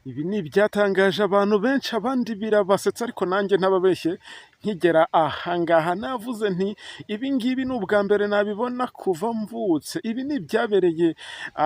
Ibi ni ibyatangaje abantu benshi abandi birabasetsa ariko nanjye ntababeshye nkigera ahangaha navuze nti ibi ngibi ni ubwa mbere nabibona kuva mvutse. Ibi ni ibyabereye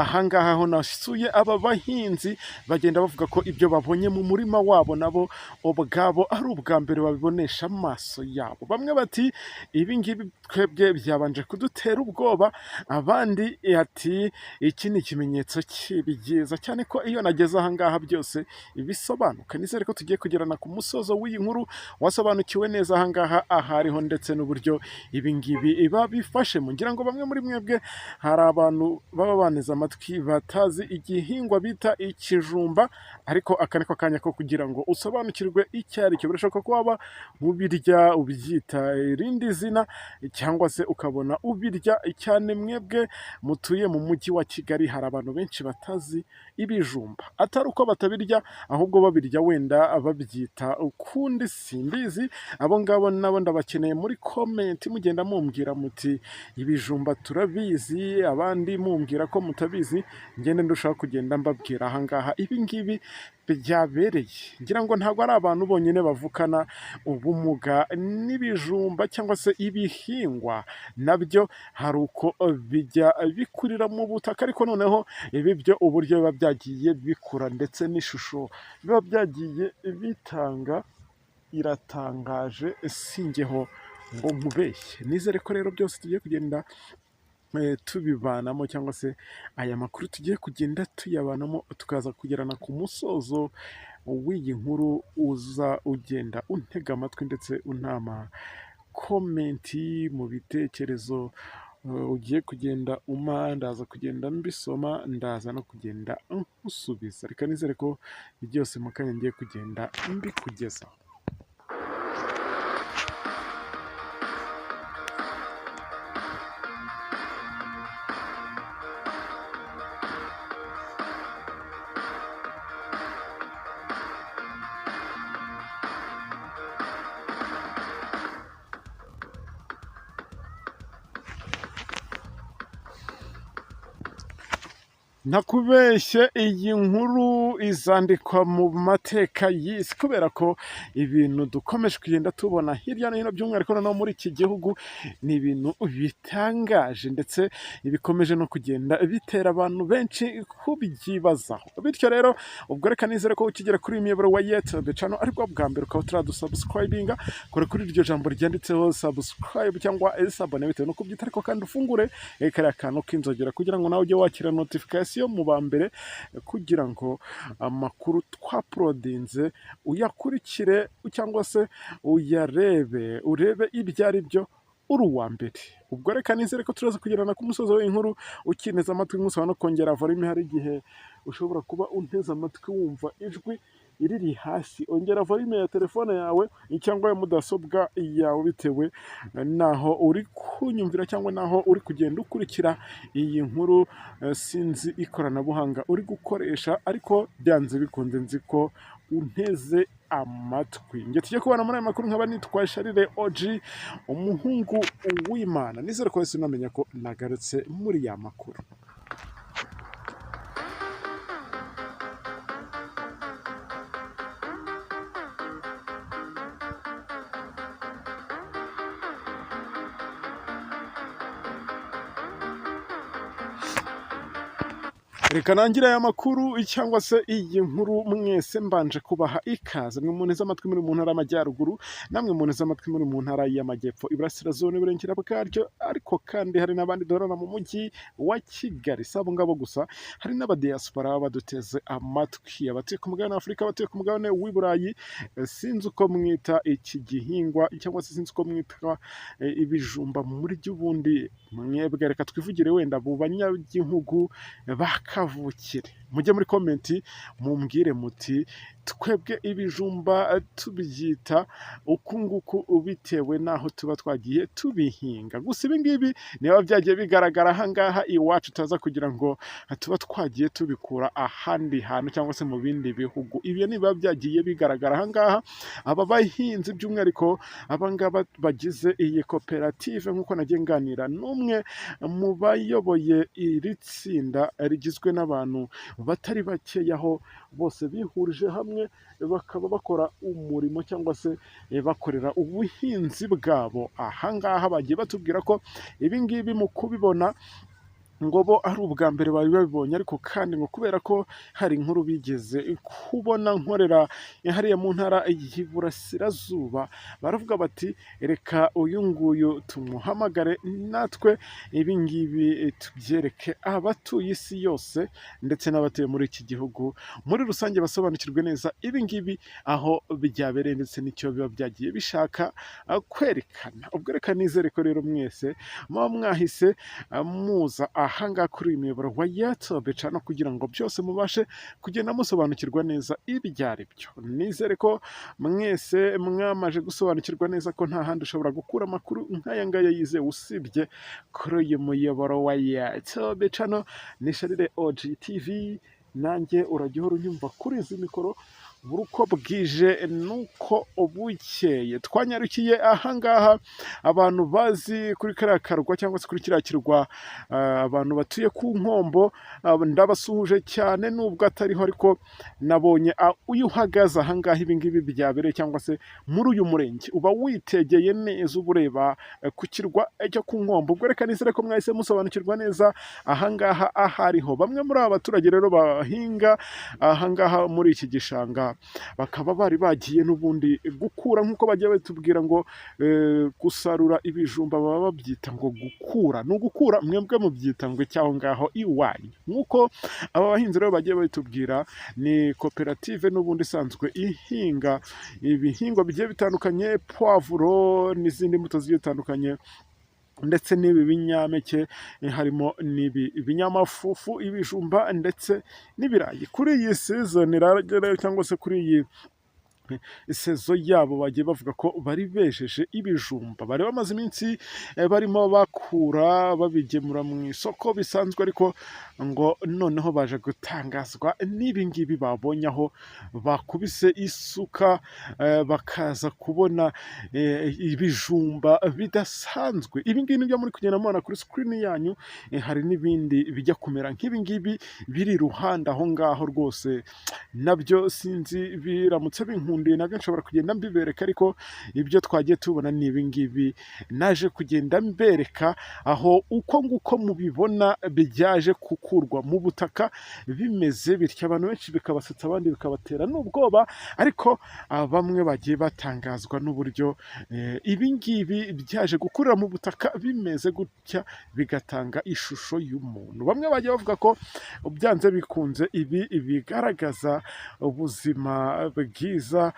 ahangaha aho nasuye aba bahinzi bagenda bavuga ko ibyo babonye mu murima wabo nabo ubwabo ari ubwa mbere babibonesha amaso yabo. Bamwe bati ibi ngibi twebwe byabanje kudutera ubwoba, abandi ati iki ni ikimenyetso cy'ibyiza cyane ko iyo nageze ahangaha byose ibisobanuka. Nizere ko tugiye kugerana ku musozo w'iyi nkuru wasobanukiwe neza ahangaha ahariho ndetse n'uburyo ibi ngibi babifashemo. Ngira ngo bamwe muri mwebwe hari abantu baba baneze amatwi batazi igihingwa bita ikijumba, ariko aka niko kanya ko kugira ngo usobanukirwe icyo ari cyo. Birashoboka ko waba ubirya ubyita irindi zina cyangwa se ukabona ubirya cyane. Mwebwe mutuye mu mujyi wa Kigali hari abantu benshi batazi ibijumba, atari uko batabirya ahubwo babirya wenda babyita ukundi simbizi. Abo ngabo nabo ndabakeneye muri comment mugenda mumbwira muti ibijumba turabizi, abandi mumbwira ko mutabizi, ngende ndushaho kugenda mbabwira ahangaha ibi ngibi byabereye. Ngira ngo ntabwo ari abantu bonyine bavukana ubumuga n'ibijumba cyangwa se ibihingwa, nabyo hari uko bijya bikurira mu butaka, ariko noneho ibi byo uburyo biba byagiye bikura ndetse n'ishusho biba byagiye bitanga iratangaje, singeho ngo nkubeshye. Nizere ko rero byose tugiye kugenda tubibanamo, cyangwa se aya makuru tugiye kugenda tuyabanamo tukaza kugerana ku musozo w'iyi nkuru. Uza ugenda untega amatwi ndetse unama komenti mu bitekerezo ugiye kugenda ndaza kugenda mbisoma, ndaza no kugenda nkusubiza. Reka nizere ko byose mu kanya ngiye kugenda mbikugezaho. Ntakubeshye, iyi nkuru izandikwa mu mateka y'isi, kubera ko ibintu dukomeje kugenda tubona hirya no hino, by'umwihariko no muri iki gihugu, ni ibintu bitangaje ndetse bikomeje no kugenda bitera abantu benshi kubyibazaho. Bityo rero ubwo reka nizere ko ukigera kuri iyi miyoboro wa YouTube channel aribwo bwa mbere ukaba turadusubscribinga, kore kuri iryo jambo ryanditseho subscribe cyangwa sabone bitewe no kubyita, ariko kandi ufungure kariya kantu k'inzogera kugira ngo nawe ujye wakira notification mu ba mbere, kugira ngo amakuru twaprodinze uyakurikire cyangwa se urebe ibyo ari byo uri uwa mbere. Ubwo reka nizere ko turaza kugerana ku musozo w'inkuru ukineza amatwi, nkusaba no kongera volume. Hari igihe ushobora kuba unteze amatwi wumva ijwi iriri hasi, ongera volume ya telefone yawe cyangwa ya mudasobwa yawe bitewe naho uri kunyumvira cyangwa naho uri kugenda ukurikira iyi nkuru. Sinzi ikoranabuhanga uri gukoresha, ariko byanze bikunze nzi ko unteze amatwi. Nge tujye kubana muri aya makuru, nkaba nitwa Sharire OG, umuhungu w'Imana. Nizere ko wese unamenya ko nagarutse muri ya makuru. Reka nangire aya makuru cyangwa se iyi nkuru mwese mbanje kubaha ikaze. Mwe muneze amatwi muri mu ntara y'Amajyaruguru, namwe muneze amatwi muri mu ntara y'Amajyepfo, Iburasirazuba n'Iburengera bwaryo, ariko kandi hari n'abandi dorana mu mujyi wa Kigali. Sabo ngabo gusa, hari n'abadiaspora baduteze amatwi, abatuye ku mugabane wa Afurika, abatuye ku mugabane w'i Burayi. Sinzi uko mwita iki gihingwa cyangwa se sinzi uko mwita ibijumba muri by'ubundi mwebwe. Reka twivugire wenda mu banyagihugu bakavukire, mujye muri komenti mumbwire muti twebwe ibijumba tubyita uku nguku bitewe n'aho tuba twagiye tubihinga. Gusa ibi ngibi niba byagiye bigaragara ahangaha iwacu, tutaza kugira ngo tuba twagiye tubikura ahandi hantu cyangwa se mu bindi bihugu. Ibyo niba byagiye bigaragara ahangaha, aba bahinzi by'umwihariko abangaba bagize iyi koperative, nk'uko nagiye nganira n'umwe mu bayoboye iri tsinda rigizwe n'abantu batari bakeya, aho bose bihurije hamwe bakaba bakora umurimo cyangwa se bakorera ubuhinzi bwabo. Aha ngaha bagiye batubwira ko ibi ngibi mu kubibona ngo bo ari ubwa mbere bari babibonye, ariko kandi ngo kubera ko hari inkuru bigeze kubona nkorera hariya mu ntara y'Iburasirazuba, baravuga bati reka uyu nguyu tumuhamagare natwe ibi ngibi tubyereke abatuye isi yose ndetse n'abatuye muri iki gihugu muri rusange basobanukirwe neza ibi ngibi aho byabereye ndetse n'icyo biba byagiye bishaka kwerekana. Ubwo reka nizere ko rero mwese muba mwahise muza ahangaha kuri uyu muyoboro wa YouTube channel kugira ngo byose mubashe kugenda musobanukirwa neza ibyo ari byo. Nizere ko mwese mwamaje gusobanukirwa neza ko nta handi ushobora gukura amakuru nk'aya ngaya yizewe usibye kuri uyu muyoboro wa YouTube channel. Ni Sharire OG TV, nanjye urajya uhora unyumva kuri izi mikoro buri uko bwije nuko bukeye. Twanyarukiye ahangaha abantu bazi kuri kariya karwa cyangwa se kuri kiriya kirwa, abantu batuye ku Nkombo, ndabasuhuje cyane nubwo atariho, ariko nabonye uyu uhagaze ahangaha ibi ngibi byabereye cyangwa se muri uyu murenge uba witegeye neza uba ureba ku kirwa cyo ku Nkombo. Ubwo reka nizere ko mwahise musobanukirwa neza ahangaha ahariho. Bamwe muri aba baturage rero bahinga ahangaha muri iki gishanga bakaba bari bagiye n'ubundi gukura, nk'uko bagiye batubwira ngo gusarura ibijumba baba babyita ngo gukura. Ni ugukura, mwebwe mubyita ngo icyaho ngaho iwanyu. Nk'uko aba bahinzi rero bagiye batubwira, ni koperative n'ubundi isanzwe ihinga ibihingwa bigiye bitandukanye, puwavuro n'izindi mbuto zigiye zitandukanye ndetse n'ibi binyampeke, harimo n'ibi binyamafufu, ibijumba ndetse n'ibirayi. Kuri iyi season cyangwa se kuri iyi isezo yabo bagiye bavuga ko bari bejeje ibijumba, bari bamaze iminsi barimo bakura babigemura mu isoko bisanzwe, ariko ngo noneho baje gutangazwa n'ibi ngibi babonye aho bakubise isuka bakaza kubona ibijumba bidasanzwe. Ibi ngibi nibyo muri kugenda mubona kuri screen yanyu, hari n'ibindi bijya kumera nk'ibi ngibi biri iruhande aho ngaho rwose, nabyo sinzi biramutse binkundiye nabyo nshobora kugenda mbibereka, ariko ibyo twagiye tubona ni ibi ngibi naje kugenda mbereka, aho uko nguko mubibona byaje gukurwa mu butaka bimeze bityo. Abantu benshi bikabasetsa, abandi bikabatera n'ubwoba, ariko bamwe bagiye batangazwa n'uburyo ibi ngibi byaje gukurira mu butaka bimeze gutya bigatanga ishusho y'umuntu. Bamwe bagiye bavuga ko byanze bikunze ibi bigaragaza ubuzima bwiza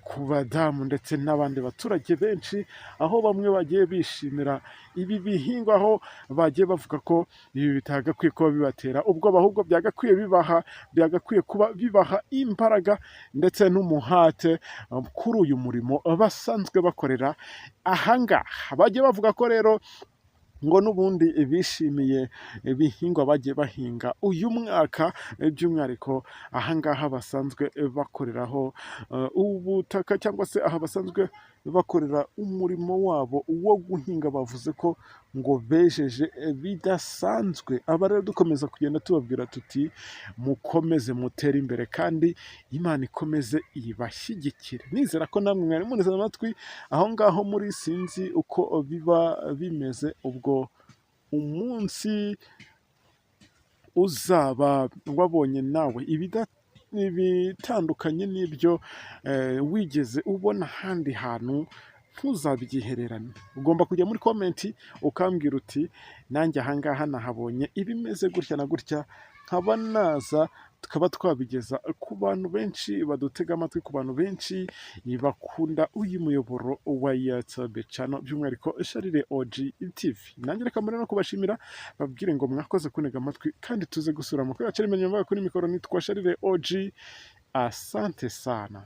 ku badamu ndetse n'abandi baturage benshi, aho bamwe bagiye bishimira ibi bihingwa, aho bagiye bavuga ko ibi bitagakwiye kuba bibatera ubwoba, ahubwo byagakwiye kuba bibaha imbaraga ndetse n'umuhate kuri uyu murimo basanzwe bakorera ahangaha. Bagiye bavuga ko rero ngo n'ubundi bishimiye ibihingwa bagiye bahinga uyu mwaka, by'umwihariko ahangaha basanzwe bakoreraho ubutaka cyangwa se aha basanzwe bakorera umurimo wabo wo guhinga. Bavuze ko ngo bejeje bidasanzwe. Aba rero dukomeza kugenda tubabwira tuti mukomeze mutere imbere kandi Imana ikomeze ibashyigikire. Nizera ko namwe mwari muneze amatwi aho ngaho muri, sinzi uko biba bimeze ubwo umunsi uzaba wabonye nawe ibitandukanye n'ibyo wigeze ubona ahandi hantu, ntuzabyihererane. Ugomba kujya muri komenti ukambwira uti nanjye ahangaha nahabonye ibimeze gutya na gutya, nkaba naza tukaba twabigeza ku bantu benshi badutega amatwi, ku bantu benshi bakunda uyu muyoboro wa YouTube channel, by'umwihariko Sharire OG TV. Nanjye reka mbere no kubashimira, babwire ngo mwakoze kunega amatwi kandi tuze gusura amakuru yacu ari kuri mikoro. Nitwa Sharire OG, asante sana.